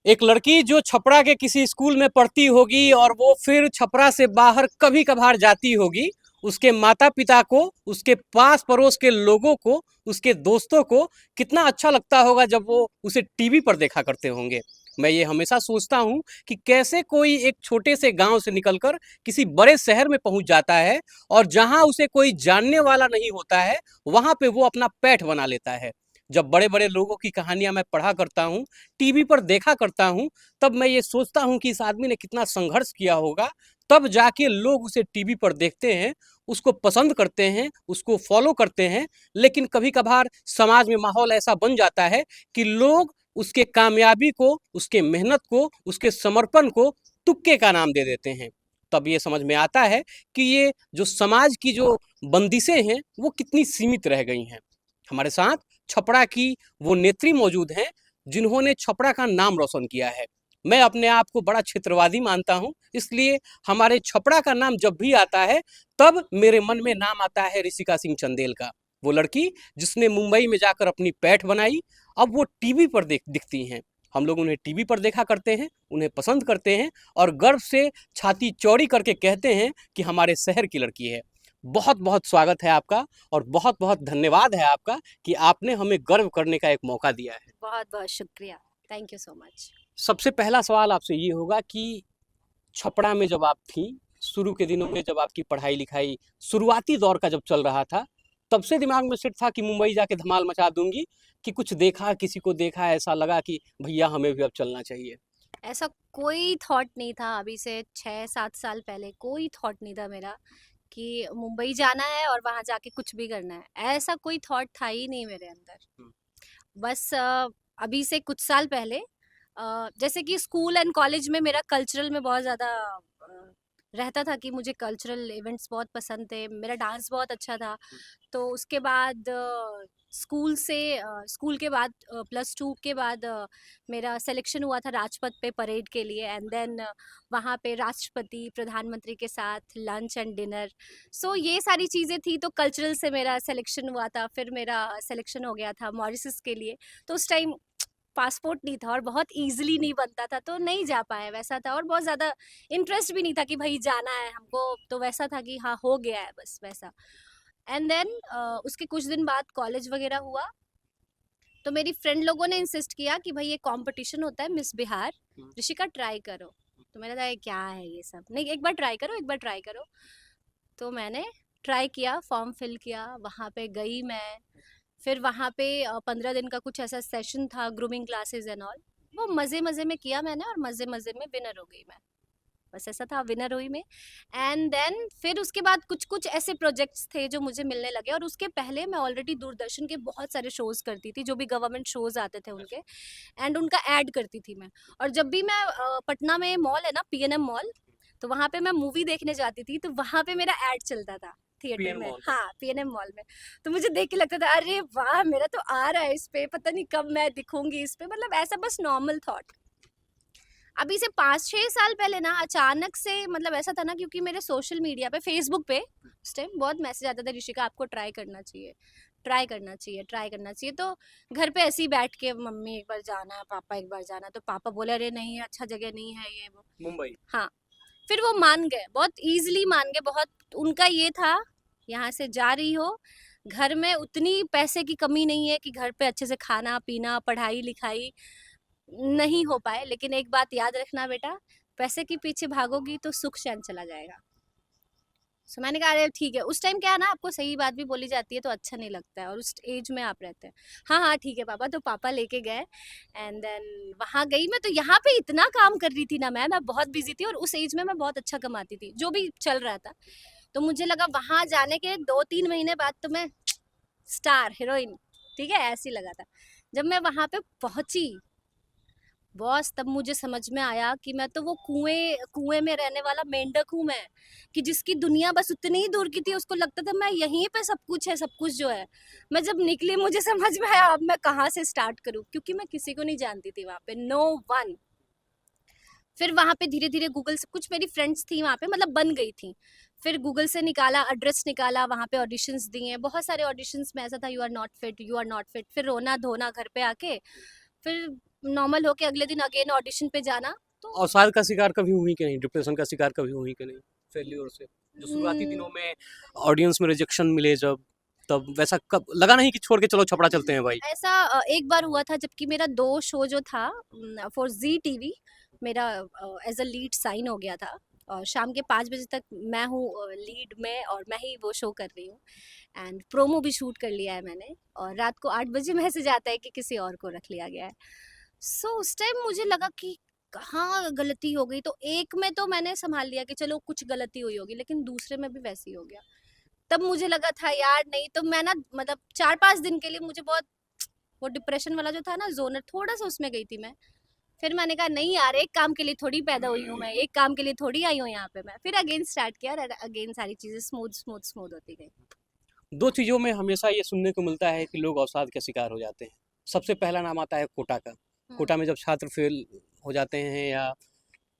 एक लड़की जो छपरा के किसी स्कूल में पढ़ती होगी और वो फिर छपरा से बाहर कभी कभार जाती होगी, उसके माता पिता को, उसके पास पड़ोस के लोगों को, उसके दोस्तों को कितना अच्छा लगता होगा जब वो उसे टीवी पर देखा करते होंगे। मैं ये हमेशा सोचता हूँ कि कैसे कोई एक छोटे से गांव से निकलकर किसी बड़े शहर में पहुंच जाता है और जहां उसे कोई जानने वाला नहीं होता है, वहां पे वो अपना पैठ बना लेता है। जब बड़े बड़े लोगों की कहानियां मैं पढ़ा करता हूँ, टीवी पर देखा करता हूँ, तब मैं ये सोचता हूँ कि इस आदमी ने कितना संघर्ष किया होगा, तब जाके लोग उसे टीवी पर देखते हैं, उसको पसंद करते हैं, उसको फॉलो करते हैं। लेकिन कभी कभार समाज में माहौल ऐसा बन जाता है कि लोग उसके कामयाबी को, उसके मेहनत को, उसके समर्पण को तुक्के का नाम दे देते हैं। तब ये समझ में आता है कि ये जो समाज की जो बंदिशें हैं वो कितनी सीमित रह गई हैं। हमारे साथ छपरा की वो नेत्री मौजूद हैं जिन्होंने छपरा का नाम रोशन किया है। मैं अपने आप को बड़ा क्षेत्रवादी मानता हूँ, इसलिए हमारे छपरा का नाम जब भी आता है तब मेरे मन में नाम आता है ऋषिका सिंह चंदेल का। वो लड़की जिसने मुंबई में जाकर अपनी पैठ बनाई, अब वो टीवी पर दिखती हैं। हम लोग उन्हें टीवी पर देखा करते हैं, उन्हें पसंद करते हैं और गर्व से छाती चौड़ी करके कहते हैं कि हमारे शहर की लड़की है। बहुत बहुत स्वागत है आपका और बहुत बहुत धन्यवाद है आपका कि आपने हमें गर्व करने का एक मौका दिया है। बहुत बहुत शुक्रिया। Thank you so much. सबसे पहला सवाल आपसे ये होगा कि छपरा में जब आप थी, शुरू के दिनों में जब आपकी पढ़ाई लिखाई शुरुआती दौर का जब चल रहा था, तब से दिमाग में सेट था कि मुंबई जाके धमाल मचा दूंगी, कि कुछ देखा, किसी को देखा, ऐसा लगा कि भैया हमें भी अब चलना चाहिए? ऐसा कोई थॉट नहीं था, अभी से 6-7 साल पहले कोई थॉट नहीं था मेरा कि मुंबई जाना है और वहां जाके कुछ भी करना है। ऐसा कोई थॉट था ही नहीं मेरे अंदर। हम्म। बस अभी से कुछ साल पहले जैसे कि स्कूल एंड कॉलेज में मेरा कल्चरल में बहुत ज़्यादा रहता था कि मुझे कल्चरल इवेंट्स बहुत पसंद थे, मेरा डांस बहुत अच्छा था। तो उसके बाद स्कूल के बाद +2 के बाद मेरा सिलेक्शन हुआ था राजपथ पे परेड के लिए, एंड देन वहाँ पे राष्ट्रपति प्रधानमंत्री के साथ लंच एंड डिनर। सो ये सारी चीज़ें थी, तो कल्चरल से मेरा सिलेक्शन हुआ था। फिर मेरा सिलेक्शन हो गया था मॉरिशस के लिए। तो उस टाइम पासपोर्ट नहीं था और बहुत इजीली नहीं बनता था, तो नहीं जा पाए, वैसा था। और बहुत ज़्यादा इंटरेस्ट भी नहीं था कि भाई जाना है हमको, तो वैसा था कि हाँ हो गया है बस वैसा। एंड देन उसके कुछ दिन बाद कॉलेज वगैरह हुआ, तो मेरी फ्रेंड लोगों ने इंसिस्ट किया कि भाई ये कंपटीशन होता है मिस बिहार, ऋषिका ट्राई करो। तो मैंने कहा क्या है ये सब, नहीं एक बार ट्राई करो, एक बार ट्राई करो। तो मैंने ट्राई किया, फॉर्म फिल किया, वहाँ पे गई मैं। फिर वहाँ पे 15 दिन का कुछ ऐसा सेशन था, ग्रूमिंग क्लासेस एंड ऑल। वो मज़े मज़े में किया मैंने और मज़े मज़े में विनर हो गई मैं। बस ऐसा था, विनर हुई मैं। एंड देन फिर उसके बाद कुछ कुछ ऐसे प्रोजेक्ट्स थे जो मुझे मिलने लगे, और उसके पहले मैं ऑलरेडी दूरदर्शन के बहुत सारे शोज़ करती थी, जो भी गवर्नमेंट शोज़ आते थे उनके, एंड उनका ऐड करती थी मैं। और जब भी मैं पटना में मॉल है ना, पीएनएम मॉल, तो वहाँ पे मैं मूवी देखने जाती थी, तो वहाँ पे मेरा ऐड चलता था थिएटर पीएन में। मॉल। हाँ, पीएनएम मॉल में। तो मुझे देख के लगता था अरे वाह, मेरा तो आ रहा है इस पे, पता नहीं कब मैं दिखूंगी इस पे, मतलब ऐसा बस नॉर्मल थॉट। अभी से 5-6 साल पहले ना अचानक से, मतलब ऐसा था ना, क्योंकि मेरे सोशल मीडिया पे, फेसबुक पे उस टाइम बहुत मैसेज आता था, ऋषिका आपको ट्राई करना चाहिए, ट्राई करना चाहिए, ट्राई करना चाहिए। तो घर पे ऐसे ही बैठ के, मम्मी एक बार जाना, पापा एक बार जाना, तो पापा बोले अरे नहीं अच्छा जगह नहीं है ये वो। मुंबई। हाँ, फिर वो मान गए, बहुत इजीली मान गए। बहुत उनका ये था, यहाँ से जा रही हो, घर में उतनी पैसे की कमी नहीं है कि घर पे अच्छे से खाना पीना पढ़ाई लिखाई नहीं हो पाए, लेकिन एक बात याद रखना बेटा, पैसे के पीछे भागोगी तो सुख चैन चला जाएगा। सो मैंने कहा अरे ठीक है। उस टाइम क्या है ना, आपको सही बात भी बोली जाती है तो अच्छा नहीं लगता है, और उस एज में आप रहते हैं। हाँ हाँ ठीक है पापा, तो पापा लेके गए। एंड देन वहाँ गई मैं, तो यहाँ पे इतना काम कर रही थी ना मैं बहुत बिजी थी, और उस एज में मैं बहुत अच्छा कमाती थी, जो भी चल रहा था। तो मुझे लगा वहाँ जाने के 2-3 महीने बाद तो मैं स्टार हीरोइन, ठीक है, ऐसी लगा था। जब मैं वहाँ पे पहुंची बॉस, तब मुझे समझ में आया कि मैं तो वो कुएं कुएं में रहने वाला मेंढक हूँ मैं, कि जिसकी दुनिया बस उतनी ही दूर की थी, उसको लगता था मैं यहीं पे सब कुछ है, सब कुछ जो है। मैं जब निकली मुझे समझ में आया अब मैं कहाँ से स्टार्ट करूँ, क्योंकि मैं किसी को नहीं जानती थी वहाँ पे, नो वन। फिर वहाँ पे धीरे धीरे गूगल से, कुछ मेरी फ्रेंड्स थी वहाँ पे, मतलब बन गई थी। फिर गूगल से निकाला, एड्रेस निकाला, वहाँ पे ऑडिशंस दिए, बहुत सारे ऑडिशंस में ऐसा था you are not fit, you are not fit. फिर रोना धोना घर पे आके, फिर नॉर्मल होके अगले दिन अगेन ऑडिशन पे जाना। तो अवसाद का शिकार कभी हुई कि नहीं? डिप्रेशन का शिकार कभी हुई कि नहीं? फेल्योर से जो शुरुआती दिनों हम्म, में ऑडियंस में रिजेक्शन मिले जब, तब वैसा कब लगा नहीं कि छोड़ के चलो छपड़ा चलते हैं भाई? ऐसा एक बार हुआ था जबकि मेरा 2 शो जो था फॉर ज़ी टीवी, मेरा एज़ अ लीड साइन हो गया था और शाम के 5 बजे तक मैं हूँ लीड में और मैं ही वो शो कर रही हूँ एंड प्रोमो भी शूट कर लिया है मैंने और रात को 8 बजे मैसेज आता है कि किसी और को रख लिया गया है। सो उस टाइम मुझे लगा कि कहाँ गलती हो गई, तो एक में तो मैंने सँभाल लिया कि चलो कुछ गलती हुई होगी, लेकिन दूसरे में भी वैसे ही हो गया। तब मुझे लगा था यार नहीं, तो मैं ना मतलब 4-5 दिन के लिए मुझे बहुत वो डिप्रेशन वाला जो था ना ज़ोनर, थोड़ा-सा उसमें गई थी मैं। फिर मैंने कहा नहीं यार, एक काम के लिए थोड़ी पैदा हुई हूँ मैं, एक काम के लिए थोड़ी आई हूँ यहाँ पे मैं। फिर अगेन स्टार्ट किया और अगेन सारी चीज़ें स्मूथ होती गई। दो चीज़ों में हमेशा ये सुनने को मिलता है कि लोग अवसाद का शिकार हो जाते हैं। सबसे पहला नाम आता है कोटा का। हुँ। कोटा में जब छात्र फेल हो जाते हैं या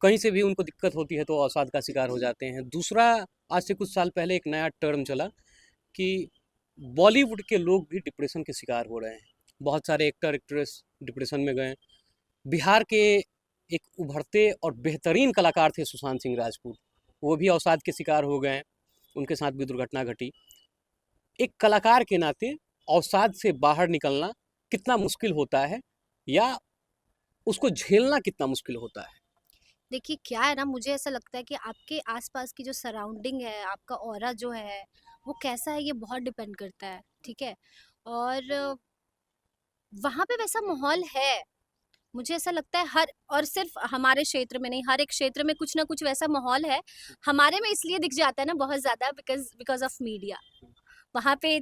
कहीं से भी उनको दिक्कत होती है तो अवसाद का शिकार हो जाते हैं। दूसरा, आज से कुछ साल पहले एक नया टर्म चला कि बॉलीवुड के लोग भी डिप्रेशन के शिकार हो रहे हैं। बहुत सारे एक्टर एक्ट्रेस डिप्रेशन में गए। बिहार के एक उभरते और बेहतरीन कलाकार थे सुशांत सिंह राजपूत, वो भी अवसाद के शिकार हो गए। उनके साथ भी दुर्घटना घटी। एक कलाकार के नाते अवसाद से बाहर निकलना कितना मुश्किल होता है, या उसको झेलना कितना मुश्किल होता है? देखिए क्या है ना, मुझे ऐसा लगता है कि आपके आस-पास की जो सराउंडिंग है, आपका ऑरा जो है, वो कैसा है ये बहुत डिपेंड करता है, ठीक है? और वहाँ पे वैसा माहौल है। मुझे ऐसा लगता है हर, और सिर्फ हमारे क्षेत्र में नहीं, हर एक क्षेत्र में कुछ ना कुछ वैसा माहौल है। हमारे में इसलिए दिख जाता है ना बहुत ज़्यादा बिकॉज़ बिकॉज़ ऑफ मीडिया। वहाँ पे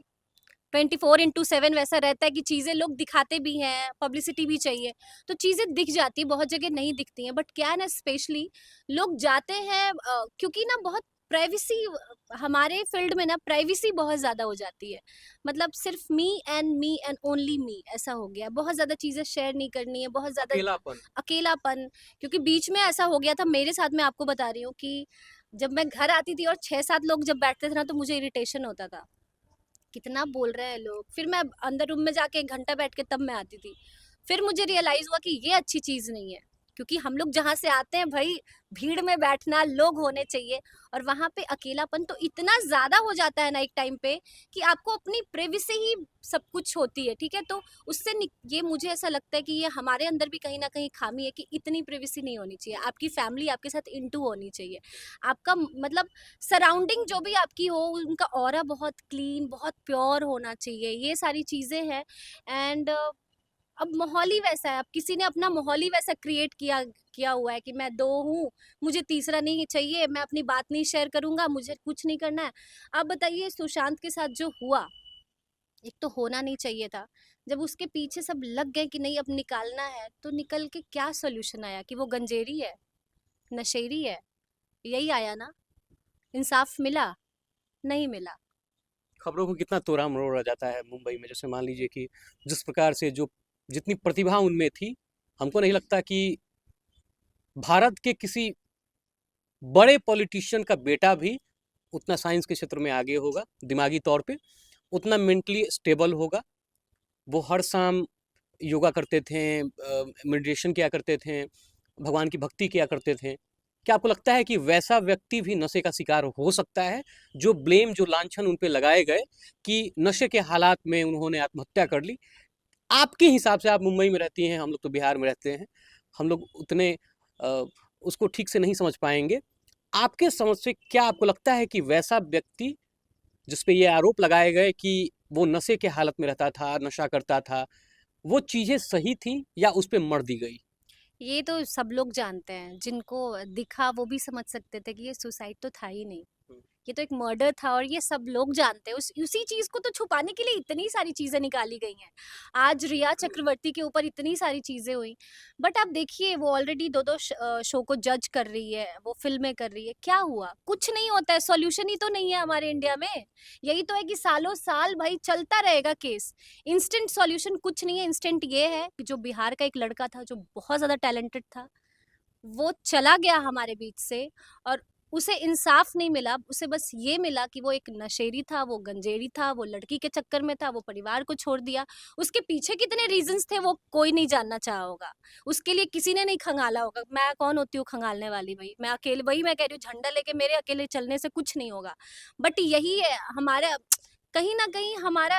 24/7 वैसा रहता है कि चीज़ें लोग दिखाते भी हैं, पब्लिसिटी भी चाहिए, तो चीज़ें दिख जाती हैं, बहुत जगह नहीं दिखती हैं। बट क्या है ना, स्पेशली लोग जाते हैं क्योंकि ना बहुत प्राइवेसी, हमारे फील्ड में ना प्राइवेसी बहुत ज़्यादा हो जाती है। मतलब सिर्फ मी एंड ओनली मी ऐसा हो गया है। बहुत ज़्यादा चीज़ें शेयर नहीं करनी है, बहुत ज़्यादा अकेलापन। अकेलापन। क्योंकि बीच में ऐसा हो गया था मेरे साथ, मैं आपको बता रही हूँ कि जब मैं घर आती थी और 6-7 लोग जब बैठते थे ना, तो मुझे इरिटेशन होता था। कितना बोल रहे हैं लोग। फिर मैं अंदर रूम में जाके 1 घंटा बैठ के तब मैं आती थी। फिर मुझे रियलाइज़ हुआ कि ये अच्छी चीज़ नहीं है। क्योंकि हम लोग जहाँ से आते हैं भई, भीड़ में बैठना, लोग होने चाहिए, और वहाँ पे अकेलापन तो इतना ज़्यादा हो जाता है ना एक टाइम पे कि आपको अपनी प्राइवेसी ही सब कुछ होती है, ठीक है? तो उससे ये मुझे ऐसा लगता है कि ये हमारे अंदर भी कहीं न कहीं खामी है कि इतनी प्राइवेसी नहीं होनी चाहिए। आपकी फैमिली आपके साथ इंटू होनी चाहिए। आपका मतलब सराउंडिंग जो भी आपकी हो, उनका ऑरा बहुत क्लीन, बहुत प्योर होना चाहिए, ये सारी चीज़ें हैं। एंड अब माहौल ही वैसा है, अब किसी ने अपना माहौल ही वैसा क्रिएट किया किया हुआ है कि मैं 2 हूँ, मुझे तीसरा नहीं चाहिए, मैं अपनी बात नहीं शेयर करूँगा, मुझे कुछ नहीं करना है। आप बताइए सुशांत के साथ जो हुआ, एक तो होना नहीं चाहिए था। जब उसके पीछे सब लग गए कि नहीं अब निकालना है, तो निकल के क्या सॉल्यूशन आया कि वो गंजेरी है, नशेड़ी है, यही आया ना? इंसाफ मिला? नहीं मिला। खबरों को कितना तोड़ा मरोड़ा जाता है मुंबई में। जैसे मान लीजिए कि जिस प्रकार से जो जितनी प्रतिभा उनमें थी, हमको नहीं लगता कि भारत के किसी बड़े पॉलिटिशियन का बेटा भी उतना साइंस के क्षेत्र में आगे होगा, दिमागी तौर पे उतना मेंटली स्टेबल होगा। वो हर शाम योगा करते थे, मेडिटेशन किया करते थे, भगवान की भक्ति किया करते थे। क्या आपको लगता है कि वैसा व्यक्ति भी नशे का शिकार हो सकता है? जो ब्लेम, जो लांछन उन पे लगाए गए कि नशे के हालात में उन्होंने आत्महत्या कर ली। आपके हिसाब से, आप मुंबई में रहती हैं, हम लोग तो बिहार में रहते हैं, हम लोग उतने अ, उसको ठीक से नहीं समझ पाएँगे। आपके समझ से क्या आपको लगता है कि वैसा व्यक्ति जिस पे ये आरोप लगाए गए कि वो नशे के हालत में रहता था, नशा करता था, वो चीज़ें सही थी या उस पे मर दी गई? ये तो सब लोग जानते हैं, जिनको दिखा वो भी समझ सकते थे कि ये सुसाइड तो था ही नहीं। हुँ। ये तो एक मर्डर था और ये सब लोग जानते हैं। उसी चीज़ को तो छुपाने के लिए इतनी सारी चीज़ें निकाली गई हैं। आज रिया चक्रवर्ती के ऊपर इतनी सारी चीज़ें हुई। बट आप देखिए वो ऑलरेडी 2-2 शो को जज कर रही है, वो फ़िल्में कर रही है। क्या हुआ? कुछ नहीं होता है, सॉल्यूशन ही तो नहीं है हमारे इंडिया में। यही तो है कि सालों-साल भाई चलता रहेगा केस। इंस्टेंट सॉल्यूशन कुछ नहीं है, इंस्टेंट ये है कि जो बिहार का एक लड़का था जो बहुत ज़्यादा टैलेंटेड था, वो चला गया हमारे बीच से, और उसे इंसाफ नहीं मिला, उसे बस ये मिला कि वो एक नशेड़ी था, वो गंजेड़ी था, वो लड़की के चक्कर में था, वो परिवार को छोड़ दिया। उसके पीछे कितने रीजंस थे वो कोई नहीं जानना चाहा होगा। उसके लिए किसी ने नहीं खंगाला होगा। मैं कौन होती हूँ खंगालने वाली भाई? मैं अकेले, वही मैं कह रही हूँ, झंडा लेके मेरे अकेले चलने से कुछ नहीं होगा। बट यही है हमारा, कहीं न कहीं हमारा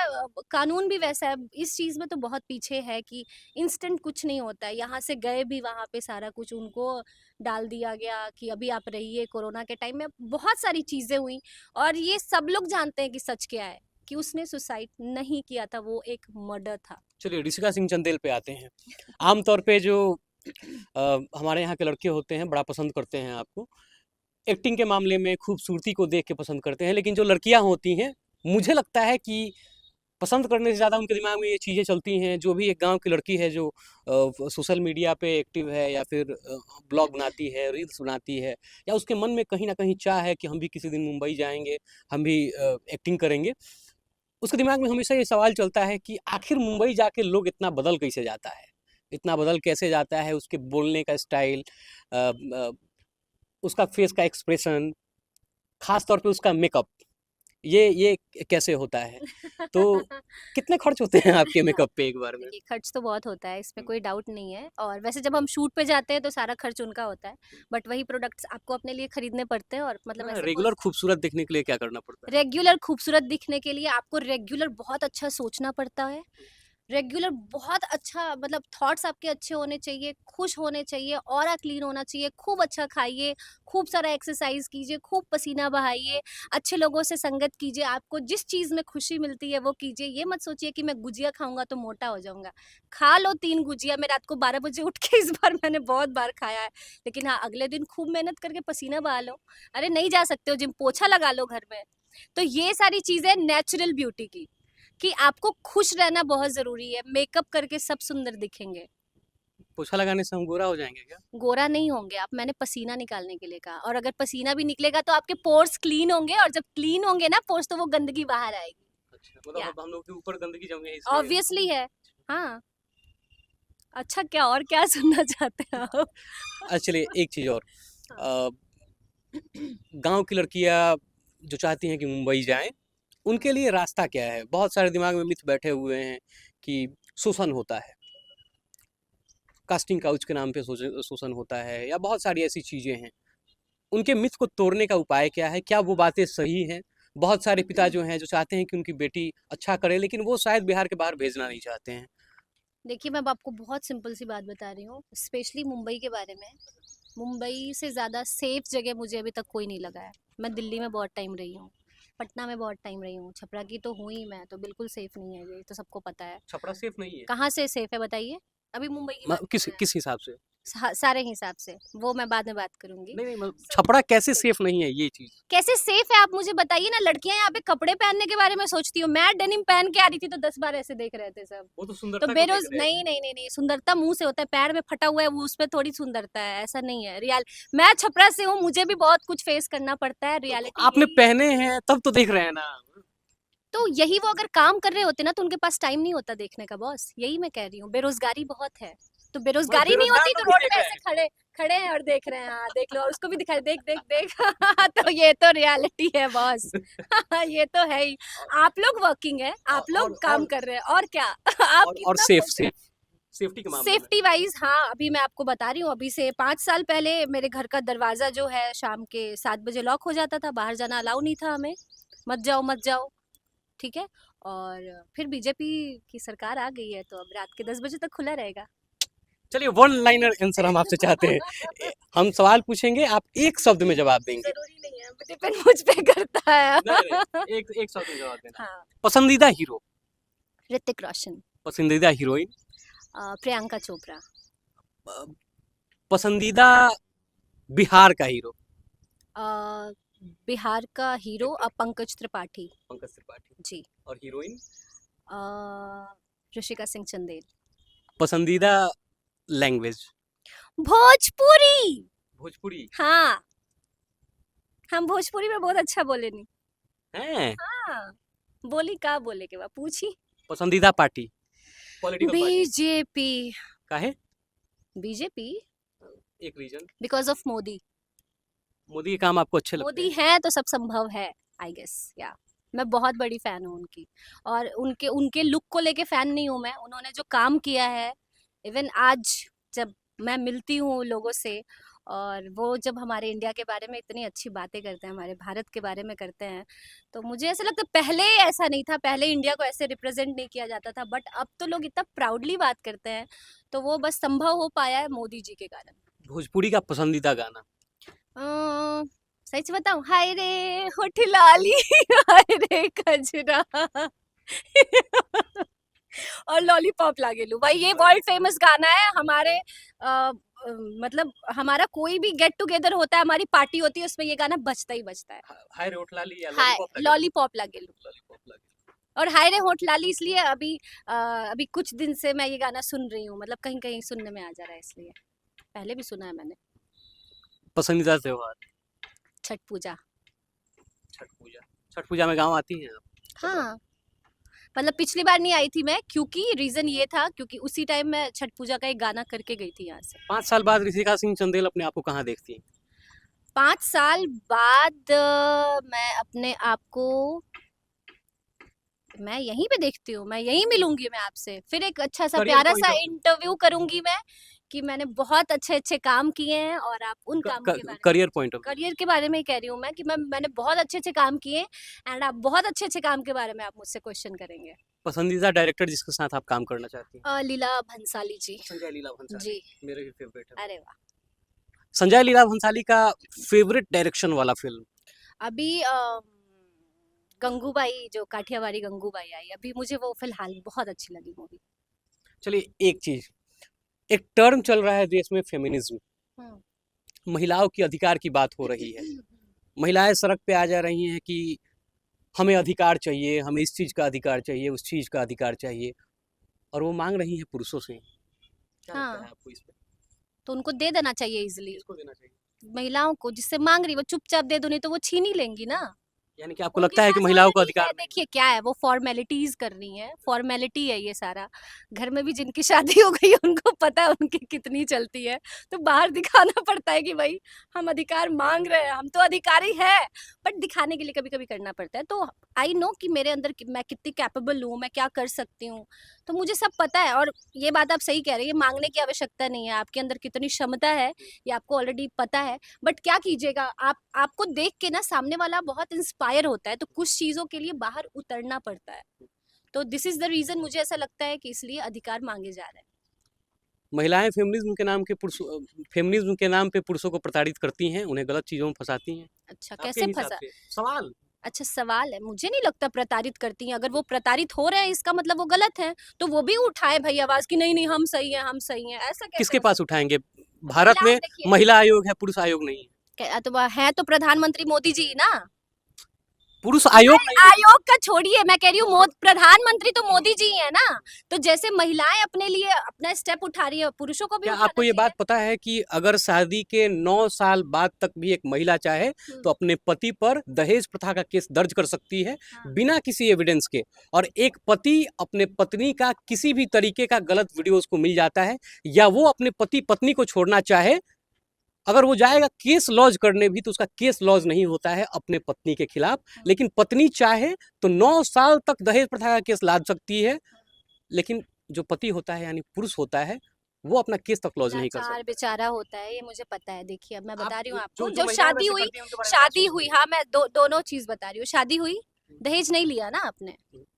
कानून भी वैसा है, इस चीज़ में तो बहुत पीछे है कि इंस्टेंट कुछ नहीं होता है। यहाँ से गए भी वहाँ पे सारा कुछ उनको डाल दिया गया कि अभी आप रहिए। कोरोना के टाइम में बहुत सारी चीज़ें हुई और ये सब लोग जानते हैं कि सच क्या है, कि उसने सुसाइड नहीं किया था, वो एक मर्डर था। चलिए ऋषिका सिंह चंदेल पे आते हैं। आमतौर पे जो हमारे यहाँ के लड़के होते हैं बड़ा पसंद करते हैं आपको, एक्टिंग के मामले में खूबसूरती को देख के पसंद करते हैं, लेकिन जो लड़कियाँ होती हैं मुझे लगता है कि पसंद करने से ज़्यादा उनके दिमाग में ये चीज़ें चलती हैं। जो भी एक गांव की लड़की है जो सोशल मीडिया पे एक्टिव है या फिर ब्लॉग बनाती है, रील्स बनाती है, या उसके मन में कहीं ना कहीं चाह है कि हम भी किसी दिन मुंबई जाएंगे, हम भी एक्टिंग करेंगे, उसके दिमाग में हमेशा ये सवाल चलता है कि आखिर मुंबई जाके लोग इतना बदल कैसे जाता है, इतना बदल कैसे जाता है, उसके बोलने का स्टाइल, उसका फेस का एक्सप्रेशन, खास तौर पे उसका मेकअप, ये कैसे होता है? तो कितने खर्च होते हैं आपके मेकअप पे एक बार में? देखिए, खर्च तो बहुत होता है, इसमें हुँ। कोई डाउट नहीं है। और वैसे जब हम शूट पे जाते हैं तो सारा खर्च उनका होता है, बट वही प्रोडक्ट्स आपको अपने लिए खरीदने पड़ते हैं। और मतलब हाँ, ऐसे रेगुलर खूबसूरत दिखने के लिए क्या करना पड़ता है? रेगुलर खूबसूरत दिखने के लिए आपको रेगुलर बहुत अच्छा सोचना पड़ता है। रेगुलर बहुत अच्छा, मतलब थॉट्स आपके अच्छे होने चाहिए, खुश होने चाहिए, ऑरा क्लीन होना चाहिए, खूब अच्छा खाइए, खूब सारा एक्सरसाइज कीजिए, खूब पसीना बहाइए, अच्छे लोगों से संगत कीजिए, आपको जिस चीज़ में खुशी मिलती है वो कीजिए। ये मत सोचिए कि मैं गुजिया खाऊंगा तो मोटा हो जाऊंगा। खा लो 3 गुजिया। मैं रात को 12 बजे उठ के इस बार मैंने बहुत बार खाया है, लेकिन हाँ, अगले दिन खूब मेहनत करके पसीना बहा लो। अरे नहीं जा सकते हो जिम, पोछा लगा लो घर में। तो ये सारी चीज़ें नेचुरल ब्यूटी की, कि आपको खुश रहना बहुत ज़रूरी है। मेकअप करके सब सुंदर दिखेंगे, पोछा लगाने से हम गोरा हो जाएँगे क्या? गोरा नहीं होंगे आप। मैंने पसीना निकालने के लिए कहा, और अगर पसीना भी निकलेगा तो आपके पोर्स क्लीन होंगे, और जब क्लीन होंगे ना पोर्स, तो वो गंदगी बाहर आएगी। अच्छा, मतलब या अब हम लोग के ऊपर गंदगी जम गई इसलिए। ऑब्वियसली है। हाँ, अच्छा क्या और क्या सुनना चाहते हैं आप? चलिए एक चीज़ और, हाँ। अ, गाँव की लड़कियाँ जो चाहती हैं कि मुंबई जाएँ, उनके लिए रास्ता क्या है? बहुत सारे दिमाग में मिथ बैठे हुए हैं कि शोषण होता है, कास्टिंग काउच के नाम पे शोषण होता है, या बहुत सारी ऐसी चीज़ें हैं। उनके मिथ को तोड़ने का उपाय क्या है? क्या वो बातें सही हैं? बहुत सारे पिता जो हैं, जो चाहते हैं कि उनकी बेटी अच्छा करे, लेकिन वो शायद बिहार के बाहर भेजना नहीं चाहते हैं। देखिए, मैं अब आपको बहुत सिंपल सी बात बता रही हूँ, स्पेशली मुंबई के बारे में। मुंबई से ज़्यादा सेफ जगह मुझे अभी तक कोई नहीं लगा है। मैं दिल्ली में बहुत टाइम रही हूँ, पटना में बहुत टाइम रही हूँ, छपरा की तो हूँ ही मैं, तो बिल्कुल सेफ नहीं है, ये तो सबको पता है। छपरा सेफ नहीं है? कहाँ से सेफ है बताइए? अभी मुंबई की बात कर किस रहे हैं। किस हिसाब से? सारे हिसाब से, वो मैं बाद में बात करूंगी। नहीं, नहीं, मतलब छपरा कैसे सेफ नहीं है ये चीज़? कैसे सेफ है आप मुझे बताइए ना। लड़कियां यहाँ पे कपड़े पहनने के बारे में सोचती हूँ, मैं डेनिम पहन के आ रही थी तो 10 बार ऐसे देख रहे थे सब। वो तो तो सुंदरता को देख बेरोज रहे हैं। नहीं नहीं नहीं नहीं, सुंदरता मुंह से होता है, पैर में फटा हुआ है वो, उस पर थोड़ी सुंदरता है, ऐसा नहीं है। रियल, मैं छपरा से हूँ, मुझे भी बहुत कुछ फेस करना पड़ता है, तो रियलिटी आपने यही है। पहने हैं तब तो देख रहे हैं ना। तो यही, वो अगर काम कर रहे होते ना तो उनके पास टाइम नहीं होता देखने का बॉस, यही मैं कह रही हूँ। बेरोजगारी बहुत है, तो मतलब बेरोजगारी नहीं बेरोजगार होती तो लोग भी रोड देख पे रहे ऐसे हैं। खड़े खड़े हैं और देख रहे हैं। हाँ देख लो, और उसको भी दिखाई, देख देख देख। तो ये तो रियलिटी है बॉस। ये तो है ही। आप लोग वर्किंग है, और आप लोग और काम और कर रहे हैं, और क्या। आप और कितना सेफ खुश हैं? सेफ सेफ्टी के मामले में। सेफ्टी वाइज, हाँ, अभी मैं आपको बता रही हूँ, अभी से 5 साल पहले मेरे घर का दरवाजा जो है शाम के 7 बजे लॉक हो जाता था, बाहर जाना अलाउ नहीं था हमें। मत जाओ मत जाओ, ठीक है। और फिर बीजेपी की सरकार आ गई है, तो अब रात के 10 बजे तक खुला रहेगा। चलिए वन लाइनर आंसर हम आपसे चाहते हैं। हम सवाल पूछेंगे, आप एक शब्द में जवाब देंगे। जरूरी नहीं है, डिपेंड मुझ पे करता है। नहीं, नहीं, एक एक शब्द में जवाब देना है। हाँ, पसंदीदा हीरो, ऋतिक रोशन, पसंदीदा हीरोइन, प्रियंका चोपड़ा, अ, पसंदीदा बिहार का हीरो। अ, बिहार का हीरो एक्टर पंकज त्रिपाठी। पंकज त्रिपाठी। जी। और हीरोइन? अ, ऋषिका सिंह चंदेल। पसंदीदा लैंग्वेज? भोजपुरी। भोजपुरी। हाँ, हम भोजपुरी में बहुत अच्छा बोले नहीं। हैं? हाँ, बोली का बोले के बाद पूछी। पसंदीदा पार्टी, पॉलिटिकल पार्टी? मोदी के काम आपको अच्छे लगते मोदी हैं? हैं तो सब संभव है, आई गेस। या मैं बहुत बड़ी फैन हूँ उनकी, और उनके उनके लुक को लेके फैन नहीं हूँ मैं, उन्होंने जो काम किया है। इवन आज जब मैं मिलती हूँ लोगों से, और वो जब हमारे इंडिया के बारे में इतनी अच्छी बातें करते हैं, हमारे भारत के बारे में करते हैं, तो मुझे ऐसा लगता है पहले ऐसा नहीं था, पहले इंडिया को ऐसे रिप्रेजेंट नहीं किया जाता था, बट अब तो लोग इतना प्राउडली बात करते हैं। तो वो बस संभव हो पाया है मोदी जी के कारण। भोजपुरी का पसंदीदा गाना? अ, सच बताऊं, हाय रे होठ लाली हाय रे कजरा और लॉलीपॉप लागेलू, भाई ये वर्ल्ड फेमस गाना है हमारे। मतलब हमारा कोई भी गेट टुगेदर होता है, हमारी पार्टी होती है, उसमें ये गाना बजता ही बजता है। हाय रे होठ लाली या हाय लॉलीपॉप लगे? लॉलीपॉप लागेलू। लॉलीपॉप लगे। और हाय रे होठ लाली इसलिए अभी कुछ दिन से मैं ये गाना सुन रही हूँ, मतलब कहीं कहीं सुनने में आ जा रहा है, इसलिए। पहले भी सुना है मैंने। पसंदीदा त्योहार? छठ पूजा। छठ पूजा। छठ पूजा में गाँव आती हैं आप? हाँ, मतलब पिछली बार नहीं आई थी मैं, क्योंकि रीजन ये था, क्योंकि उसी टाइम मैं छठ पूजा का एक गाना करके गई थी यहाँ से। 5 साल बाद ऋषिका सिंह चंदेल अपने आप को कहाँ देखती हैं? 5 साल बाद मैं अपने आप को, मैं यहीं पे देखती हूँ, मैं यहीं मिलूंगी मैं आपसे, फिर एक अच्छा सा करियर प्यारा पॉइंट सा ऑफ इंटरव्यू करूंगी मैं, कि मैंने बहुत अच्छे अच्छे काम किए हैं, और आप उन कामों के बारे में। करियर पॉइंट ऑफ करियर के बारे में ही कह रही हूँ मैं, कि मैंने बहुत अच्छे अच्छे काम किए, एंड आप बहुत अच्छे अच्छे काम के बारे में आप मुझसे क्वेश्चन करेंगे। पसंदीदा डायरेक्टर जिसके साथ आप काम करना चाहती हैं? लीला भंसाली जी। संजय लीला भंसाली। जी। मेरे भी फेवरेट है। अरे वाह। संजय लीला भंसाली का फेवरेट डायरेक्शन वाला फिल्म? अभी गंगूबाई, जो काठियावाड़ी गंगूबाई आई, अभी मुझे वो फिलहाल बहुत अच्छी लगी मूवी। चलिए, एक चीज, एक टर्म चल रहा है देश में, फेमिनिज्म। महिलाओं की अधिकार की बात हो रही है। महिलाएं सड़क पे आ जा रही हैं कि हमें अधिकार चाहिए, हमें इस चीज का अधिकार चाहिए, उस चीज का अधिकार चाहिए, और वो मांग रही हैं पुरुषों से। क्या लगता है हाँ, आपको इस पे? तो उनको दे देना चाहिए इजिली, किसको देना चाहिए? महिलाओं को, जिससे मांग रही वो चुपचाप दे दो, नहीं तो वो छीन ही लेंगी ना। यानी कि आपको उनके लगता है कि पास महिलाओं को ऑलरेडी अधिकार है, नहीं? देखिए क्या है, वो फॉर्मेलिटीज कर रही हैं, फॉर्मेलिटी है ये सारा। घर में भी जिनकी शादी हो गई है, उनको पता है उनकी कितनी चलती है, तो बाहर दिखाना पड़ता है कि भाई हम अधिकार मांग रहे हैं, हम तो अधिकारी है, बट दिखाने के लिए कभी कभी करना पड़ता है। तो आई नो कि मेरे अंदर मैं कितनी कैपेबल हूँ, मैं क्या कर सकती हूँ, तो मुझे सब पता है। और ये बात आप सही कह रही है, मांगने की आवश्यकता नहीं है, आपके अंदर कितनी क्षमता है ये आपको ऑलरेडी पता है। बट क्या कीजिएगा, आपको देख के ना सामने वाला बहुत इंस्पायर होता है, तो कुछ चीजों के लिए बाहर उतरना पड़ता है। तो दिस इज द रीजन, मुझे ऐसा लगता है कि इसलिए अधिकार मांगे जा रहे हैं। महिलाएं फेमिनिज्म के नाम पे पुरुषों को प्रताड़ित करती हैं, उन्हें गलत चीजों में फंसाती हैं। अच्छा, आपके कैसे हिसाब फंसा? से सवाल? अच्छा, सवाल है, मुझे नहीं लगता प्रताड़ित करती हैं। अगर वो प्रताड़ित हो रहे हैं, इसका मतलब वो गलत है, तो वो भी उठाए भाई आवाज की, नहीं नहीं हम सही हैं, हम सही हैं। ऐसा कैसे किसके हो पास सकता उठाएंगे? है? भारत महिलाएं में देखिए, महिला आयोग है, पुरुष आयोग नहीं है। तो है तो प्रधानमंत्री मोदी जी ही ना। पुरुष आयोग नहीं, नहीं है। आयोग का छोड़िए, मैं कह रही हूँ प्रधानमंत्री तो मोदी जी ही है ना। तो जैसे महिलाएं अपने लिए अपना स्टेप उठा रही है, पुरुषों को भी क्या उठाना आपको ये चाहिए। बात पता है कि अगर शादी के 9 साल बाद तक भी एक महिला चाहे तो अपने पति पर दहेज प्रथा का केस दर्ज कर सकती है, हाँ। बिना किसी एविडेंस के। और एक पति अपने पत्नी का किसी भी तरीके का गलत वीडियो उसको मिल जाता है, या वो अपने पति पत्नी को छोड़ना चाहे, अगर वो जाएगा केस लॉज करने भी, तो उसका केस लॉज नहीं होता है अपने पत्नी के खिलाफ। लेकिन पत्नी चाहे तो 9 साल तक दहेज प्रथा का केस लाद सकती है, लेकिन जो पति होता है यानी पुरुष होता है, वो अपना केस तक लॉज नहीं कर लाचार सकता। बेचारा होता है, ये मुझे पता है। देखिए अब मैं बता रही हूँ आपको, जो जो महिलाएं शादी वैसे हुई, करती हैं उनके बारे में क्या शादी सोचती हुई, हैं? हाँ मैं दोनों चीज बता रही हूँ। शादी हुई, दहेज नहीं लिया ना आपने,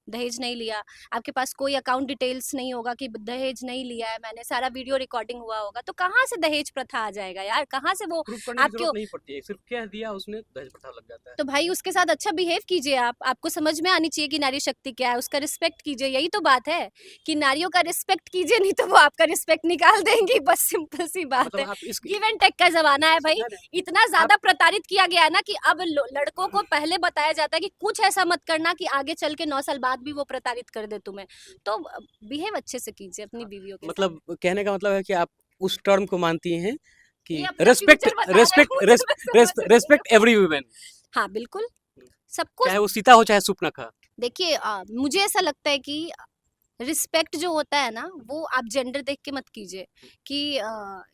दहेज नहीं लिया, आपके पास कोई अकाउंट डिटेल्स नहीं होगा कि दहेज नहीं लिया है मैंने, सारा वीडियो रिकॉर्डिंग हुआ होगा, तो कहाँ से दहेज प्रथा आ जाएगा यार, कहाँ से वो प्रूफ करने की आपके। जरूरत नहीं पड़ती है, सिर्फ कह दिया उसने दहेज प्रथा लग जाता है। तो भाई उसके साथ अच्छा बिहेव कीजिए, आपको समझ में आनी चाहिए कि नारी शक्ति क्या है, उसका रिस्पेक्ट कीजिए। यही तो बात है कि नारियों का रिस्पेक्ट कीजिए, नहीं तो वो आपका रिस्पेक्ट निकाल देंगी, बस सिंपल सी बात मतलब है। आप इस गिव एंड टेक का जमाना है भाई। इतना ज्यादा प्रताड़ित किया गया है ना, कि अब लड़कों को पहले बताया जाता है कि कुछ ऐसा मत करना कि आगे चल के 9 साल बाद भी वो प्रताड़ित कर दे तुम्हें। तो बिहेव अच्छे से कीजिए अपनी बीवियों के साथ। मतलब कहने का मतलब है कि आप उस टर्म को मानती हैं कि ये अपना रेस्पेक्ट फ्यूचर बता रहे हैं, रेस्पेक्ट मुझे मैं समझ रही हूँ। रेस्पेक्ट एवरी वुमेन, हाँ बिल्कुल, सबको। चाहे वो सीता हो चाहे सुपनखा। देखिए मुझे ऐसा लगता है कि रिस्पेक्ट जो होता है ना, वो आप जेंडर देख के मत कीजिए कि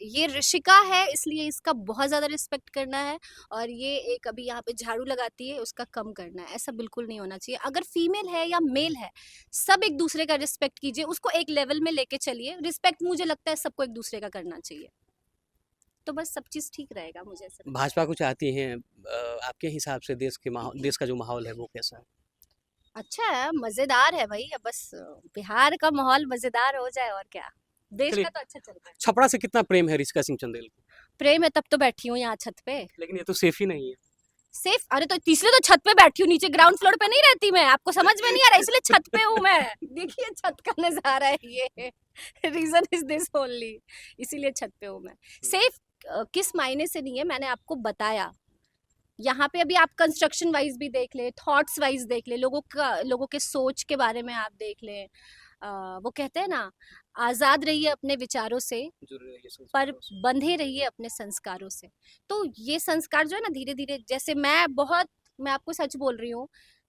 ये ऋषिका है इसलिए इसका बहुत ज़्यादा रिस्पेक्ट करना है, और ये एक अभी यहाँ पे झाड़ू लगाती है उसका कम करना है। ऐसा बिल्कुल नहीं होना चाहिए। अगर फीमेल है या मेल है, सब एक दूसरे का रिस्पेक्ट कीजिए, उसको एक लेवल में लेके चलिए। रिस्पेक्ट मुझे लगता है सबको एक दूसरे का करना चाहिए, तो बस सब चीज़ ठीक रहेगा, मुझे ऐसा लगता है। भाजपा को चाहती हैं, आपके हिसाब से देश का जो माहौल है वो कैसा है? अच्छा है, मज़ेदार है भाई। अब बस बिहार का माहौल मज़ेदार हो जाए और क्या। देश चलिए, का तो अच्छा चल रहा है। छपरा से कितना प्रेम है ऋषिका सिंह चंदेल को? प्रेम है तब तो बैठी हूँ यहाँ छत पे। लेकिन ये तो सेफ ही नहीं है। सेफ? अरे तो इसलिए तो छत पे बैठी हूँ, नीचे ग्राउंड फ्लोर पे नहीं रहती मैं। आपको समझ में नहीं आ रहा, इसलिए छत पे हूँ मैं। देखिए छत का नजारा है ये। रीजन इज दिस ओनली, इसीलिए छत पे हूँ मैं। सेफ किस मायने से नहीं है, मैंने आपको बताया। यहाँ पे अभी आप कंस्ट्रक्शन वाइज भी देख ले, थॉट्स वाइज देख ले, लोगों के सोच के बारे में आप देख ले। वो कहते हैं ना, आजाद रहिए अपने विचारों से, जरूरी है ये सब पर चीज़ों से। बंधे रहिए अपने संस्कारों से। तो ये संस्कार जो है ना, धीरे धीरे, जैसे मैं आपको सच बोल रही हूँ,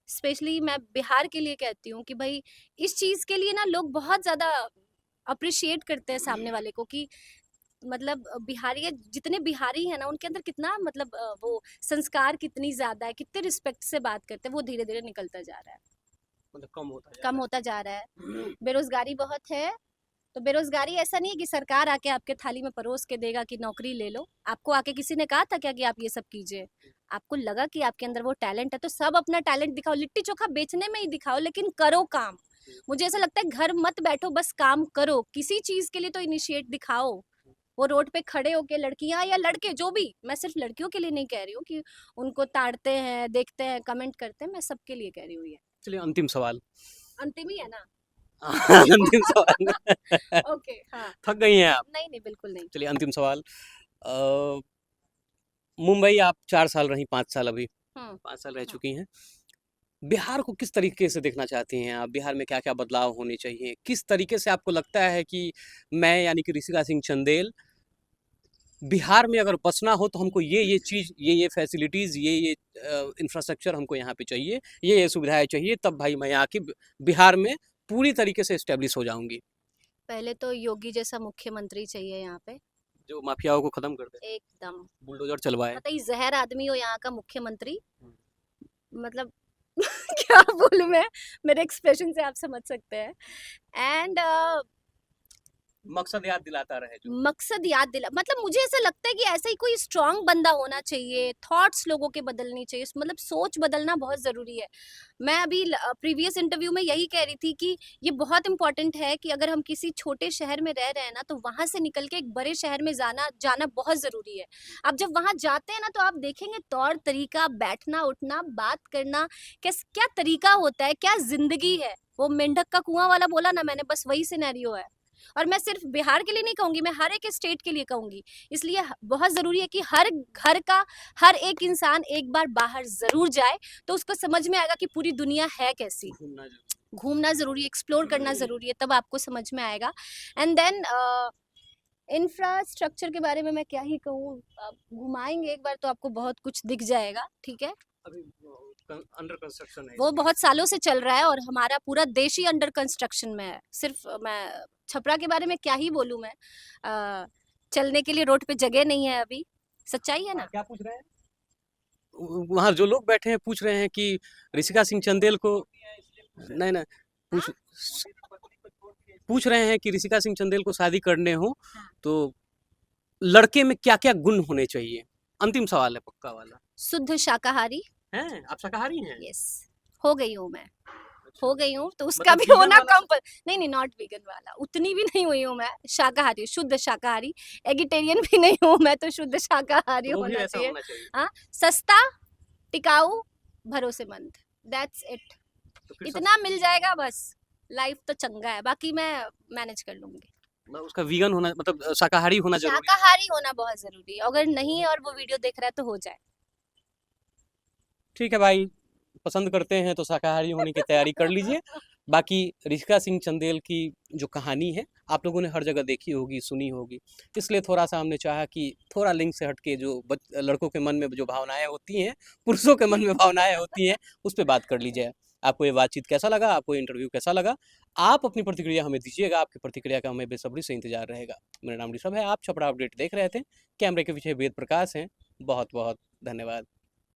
स्पेशली मैं बिहार के लिए कहती हूँ कि भाई इस चीज के लिए ना लोग बहुत ज्यादा अप्रिशिएट करते हैं सामने वाले को, कि मतलब बिहारी जितने बिहारी हैं ना, उनके अंदर कितना मतलब वो संस्कार कितनी ज्यादा है, कितने रिस्पेक्ट से बात करते हैं। वो धीरे धीरे निकलता जा रहा है, मतलब कम होता जा कम रहा होता जा रहा है। है। बेरोजगारी बहुत है। तो बेरोजगारी ऐसा नहीं है कि सरकार आके आपके थाली में परोस के देगा कि नौकरी ले लो। आपको आके किसी ने कहा था क्या कि आप ये सब कीजिए? आपको लगा कि आपके अंदर वो टैलेंट है, तो सब अपना टैलेंट दिखाओ। लिट्टी चोखा बेचने में ही दिखाओ, लेकिन करो काम। मुझे ऐसा लगता है घर मत बैठो, बस काम करो। किसी चीज के लिए तो इनिशिएट दिखाओ। वो रोड पे खड़े होके लड़कियां या लड़के जो भी, मैं सिर्फ लड़कियों के लिए नहीं कह रही हूँ कि उनको ताड़ते हैं, देखते हैं, कमेंट करते हैं, मैं सबके लिए कह रही हूँ ये। चलिए, अंतिम सवाल। अंतिम ही है ना? अंतिम सवाल। ओके, हाँ। थक गई हैं आप? नहीं नहीं, बिल्कुल नहीं। चलिए, अंतिम सवाल। मुंबई आप 4 साल रही, 5 साल अभी, हम्म 5 साल रह हाँ। चुकी हैं। बिहार को किस तरीके से देखना चाहती हैं आप? बिहार में क्या क्या बदलाव होने चाहिए? किस तरीके से आपको लगता है कि मैं यानी कि ऋषिका सिंह चंदेल, बिहार में अगर बसना हो तो हमको ये चीज़, ये फैसिलिटीज़, ये इंफ्रास्ट्रक्चर हमको यहाँ पे चाहिए, ये सुविधाएं चाहिए, तब भाई मैं यहाँ की बिहार में पूरी तरीके से इस्टेब्लिश हो जाऊंगी। पहले तो योगी जैसा मुख्यमंत्री चाहिए यहाँ पे, जो माफियाओं को खत्म कर दे, एकदम। बुलडोजर चलवाए। मतलब ये जहर आदमी हो यहाँ का मुख्यमंत्री, मतलब क्या बोलूं मैं, मेरे एक्सप्रेशन से आप समझ सकते हैं। एंड मकसद याद दिलाता रहे जो। मकसद याद दिला, मतलब मुझे ऐसा लगता है कि ऐसा ही कोई स्ट्रांग बंदा होना चाहिए। थॉट्स लोगों के बदलनी चाहिए, मतलब सोच बदलना बहुत ज़रूरी है। मैं अभी प्रीवियस इंटरव्यू में यही कह रही थी कि ये बहुत इंपॉर्टेंट है कि अगर हम किसी छोटे शहर में रह रहे हैं ना, तो वहाँ से निकल के एक बड़े शहर में जाना जाना बहुत ज़रूरी है। अब जब वहाँ जाते हैं ना, तो आप देखेंगे तौर तरीका, बैठना उठना, बात करना, क्या तरीका होता है, क्या जिंदगी है। वो मेंढक का कुआं वाला बोला ना मैंने, बस वही सिनेरियो है। और मैं सिर्फ बिहार के लिए नहीं कहूंगी, मैं हर एक स्टेट के लिए कहूंगी। इसलिए बहुत जरूरी है कि हर घर का हर एक इंसान एक बार बाहर जरूर जाए, तो उसको समझ में आएगा कि पूरी दुनिया है कैसी। घूमना जरूरी। घूमना जरूरी, एक्सप्लोर करना जरूरी है, तब आपको समझ में आएगा। एंड देन इंफ्रास्ट्रक्चर के बारे में मैं क्या ही कहूँ, आप घुमाएंगे एक बार तो आपको बहुत कुछ दिख जाएगा, ठीक है। अभी अंडर कंस्ट्रक्शन है वो इसलिए। बहुत सालों से चल रहा है, और हमारा पूरा देश ही अंडर कंस्ट्रक्शन में है। सिर्फ मैं छपरा के बारे में क्या ही बोलूं मैं। चलने के लिए रोड पे जगह नहीं है अभी, सच्चाई है ना। क्या पूछ रहे हैं? वहाँ जो लोग बैठे हैं पूछ रहे हैं कि ऋषिका सिंह चंदेल को, नहीं नहीं, पूछ पूछ रहे हैं कि ऋषिका सिंह चंदेल को शादी करने हो हाँ। तो लड़के में क्या क्या गुण होने चाहिए? अंतिम सवाल है, पक्का वाला। शुद्ध शाकाहारी। हैं आप शाकाहारी हैं? यस, हो गई हूँ मैं, अच्छा, हो गई हूँ, तो उसका मतलब भी वीगन होना वाला कम नहीं नहीं, नॉट वीगन वाला, उतनी भी नहीं हुई हूँ मैं। शाकाहारी, शुद्ध शाकाहारी। एगिटेरियन भी नहीं हूँ मैं, तो शुद्ध शाकाहारी तो वो भी होना ऐसा चाहिए। होना चाहिए। हाँ, सस्ता, टिकाऊ, भरोसेमंद, दैट्स इट। तो फिर इतना मिल जाएगा बस, लाइफ तो चंगा है, बाकी मैं मैनेज कर लूंगी। उसका वीगन होना, मतलब शाकाहारी होना जरूरी है। शाकाहारी होना बहुत जरूरी है, अगर नहीं है और वो वीडियो देख रहा है तो हो जाए। ठीक है भाई, पसंद करते हैं तो शाकाहारी होने की तैयारी कर लीजिए। बाकी ऋषिका सिंह चंदेल की जो कहानी है आप लोगों ने हर जगह देखी होगी, सुनी होगी, इसलिए थोड़ा सा हमने चाहा कि थोड़ा लिंक से हटके जो लड़कों के मन में जो भावनाएं होती हैं, पुरुषों के मन में भावनाएं होती हैं, उस पर बात कर ली जाए। आपको ये बातचीत कैसा लगा, आपको इंटरव्यू कैसा लगा? आप अपनी प्रतिक्रिया हमें दीजिएगा, आपकी प्रतिक्रिया का हमें बेसब्री से इंतजार रहेगा। मेरा नाम ऋषभ है, आप छपरा अपडेट देख रहे थे। कैमरे के पीछे वेद प्रकाश हैं। बहुत बहुत धन्यवाद।